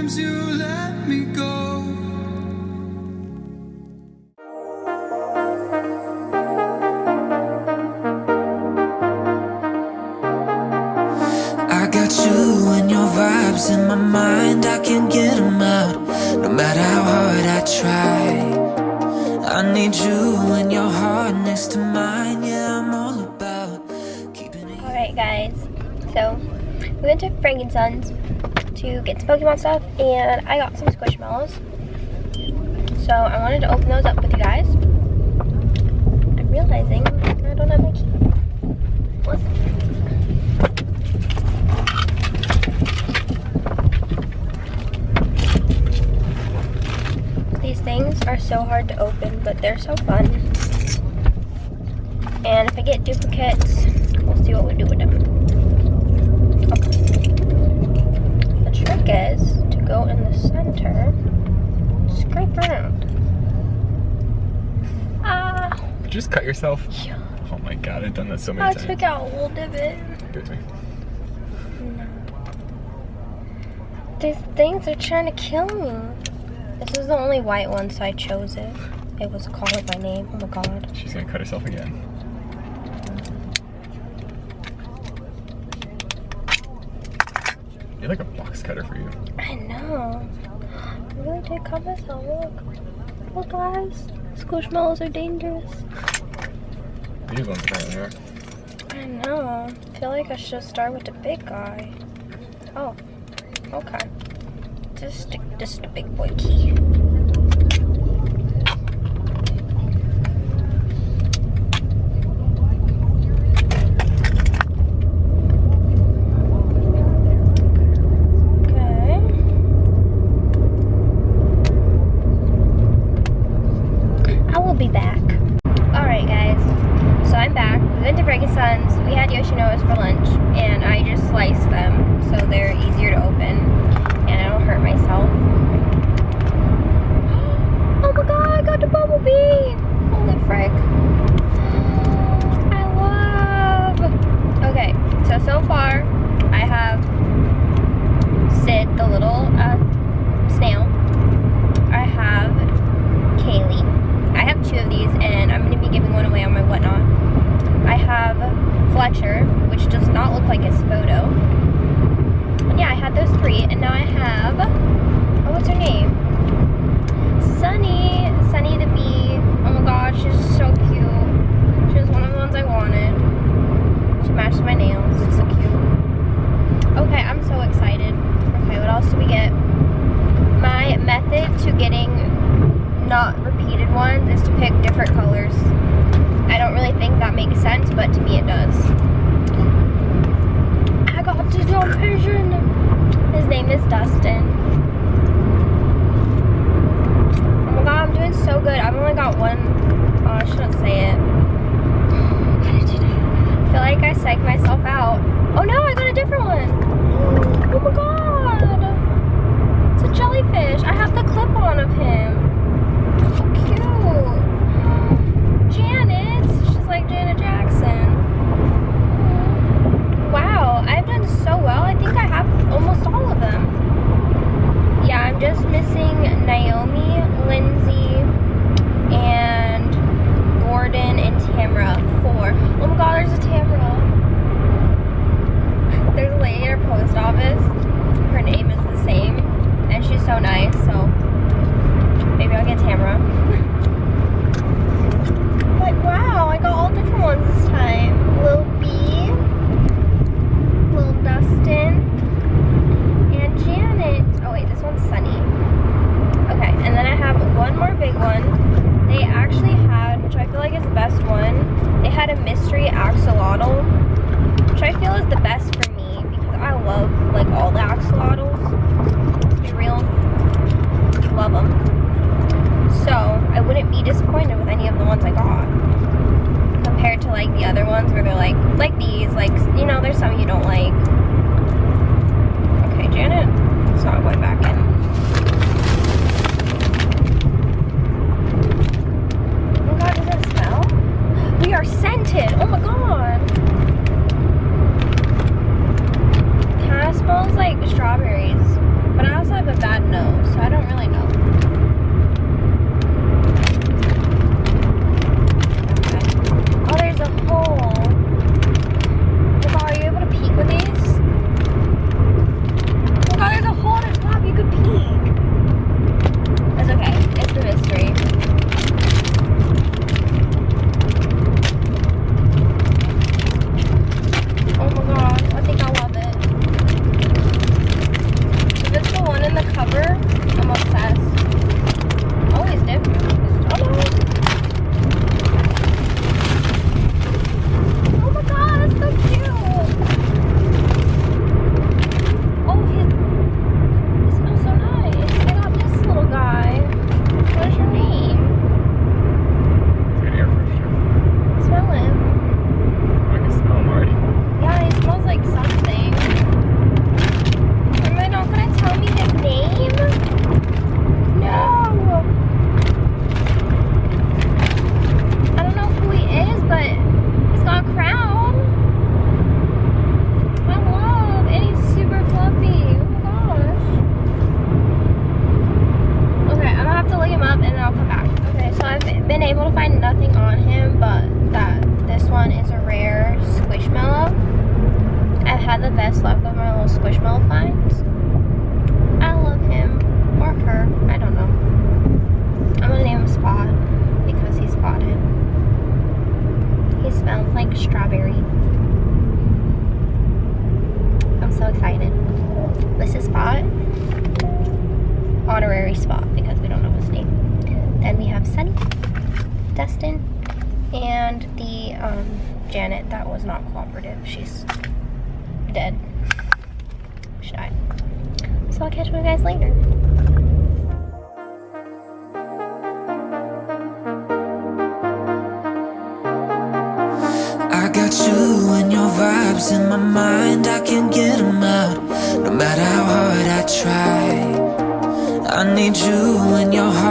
Sometimes you let me go. I got you and your vibes in my mind. I can't get them out, no matter how hard I try. I need you and your heart next to mine. Yeah, I'm all about keeping it. Alright guys, so we went to Frankenstein's to get some Pokemon stuff, and I got some Squishmallows. So I wanted to open those up with you guys. I'm realizing I don't have my key. Listen. These things are so hard to open, but they're so fun. And if I get duplicates, we'll see what we do with them. Okay. The trick is to go in the center, scrape around. Ah! You just cut yourself? Yeah. Oh my god, I've done that so many I times. took out a whole divot. Give it to me. No. These things are trying to kill me. This is the only white one, so I chose it. It was calling my name. Oh my god. She's gonna cut herself again. You're like a box cutter for you. I know. I really did cut myself. Look. Look, guys. Squishmallows are dangerous. These ones apparently are. I know. I feel like I should start with the big guy. Oh. Okay. Just a big boy key. Be back. Alright guys, so I'm back. We went to Frankenstein's, we had Yoshino's for lunch, and I just sliced them so they're easier to open and I don't hurt myself. Oh my god, I got the bumblebee! Holy frick. I love. Okay, so far I have Sid, the little snail. I have Kaylee. I have 2 of these, and I'm going to be giving one away on my whatnot. I have Fletcher, which does not look like his photo. And yeah, I had those 3, and now I have, oh, what's her name? Sunny the bee. Oh my god, she's so cute. She was one of the ones I wanted. She matched my nails. She's so cute. Okay, I'm so excited. Okay, what else do we get? My method to getting not repeated ones is to pick different colors. I don't really think that makes sense, but to me it does. I got to do Persian. His name is Dustin. Oh my god, I'm doing so good. I've only got one. Oh, I shouldn't say it. I feel like I psyched myself out. Oh no, I got a different one. Oh my god. It's a jellyfish. I have the clip-on of him. So cute. Janet. She's like Janet Jackson. Wow, I've done so well. I think I have almost all of them. Yeah, I'm just missing Naomi, Lindsay, and Gordon and Tamara. 4. Oh my god, there's a Tamara. There's a lady at our post office. Her name is the same, and she's so nice, so maybe I'll get Tamara. But wow, I got all different ones this time. Lil B, Lil Dustin, and Janet. Oh wait, this one's Sunny. Okay, and then I have one more big one. They actually had, which I feel like is the best one, they had a mystery axolotl, which I feel is the best for me because I love like all the axolotls. Let's be real. Love them. So I wouldn't be disappointed with any of the ones I got compared to like the other ones where they're like these, like, you know, there's some you don't like. Okay, Janet, it's not going back in. Oh my god, does it smell? We are scented. Oh my god. Kind of smells like strawberries. But I also have a bad nose, so I don't really know. Okay. Oh, there's a hole. Oh, are you able to peek with these? Oh god, there's a hole at the top. You could peek. That's okay. It's the mystery. Oh my god, I think I love it. If it's the one in the cover, I'm obsessed. Oh, it's different. Oh no. Oh my god, that's so cute. Oh, he smells so nice. I got this little guy. What is your name? It's good air freshener. Smell him. I can smell him already. Yeah, he smells like something. Am I not gonna tell me his name? No! I don't know who he is, but he's got a crown. I love, and he's super fluffy. Oh my gosh. Okay, I'm gonna have to look him up and then I'll come back. Okay, so I've been able to find nothing on him, but this one is a rare Squishmallow. I've had the best luck with my little Squishmallow finds. I love him, or her, I don't know. I'm gonna name him Spot, because he's spotted. He smells like strawberry. I'm so excited. This is Spot. Honorary Spot, because we don't know his name. Then we have Sunny, Dustin, and the Janet that was not cooperative. She's dead. She died. So I'll catch you guys later. I got you and your vibes in my mind, I can't get them out, no matter how hard I try. I need you in your heart.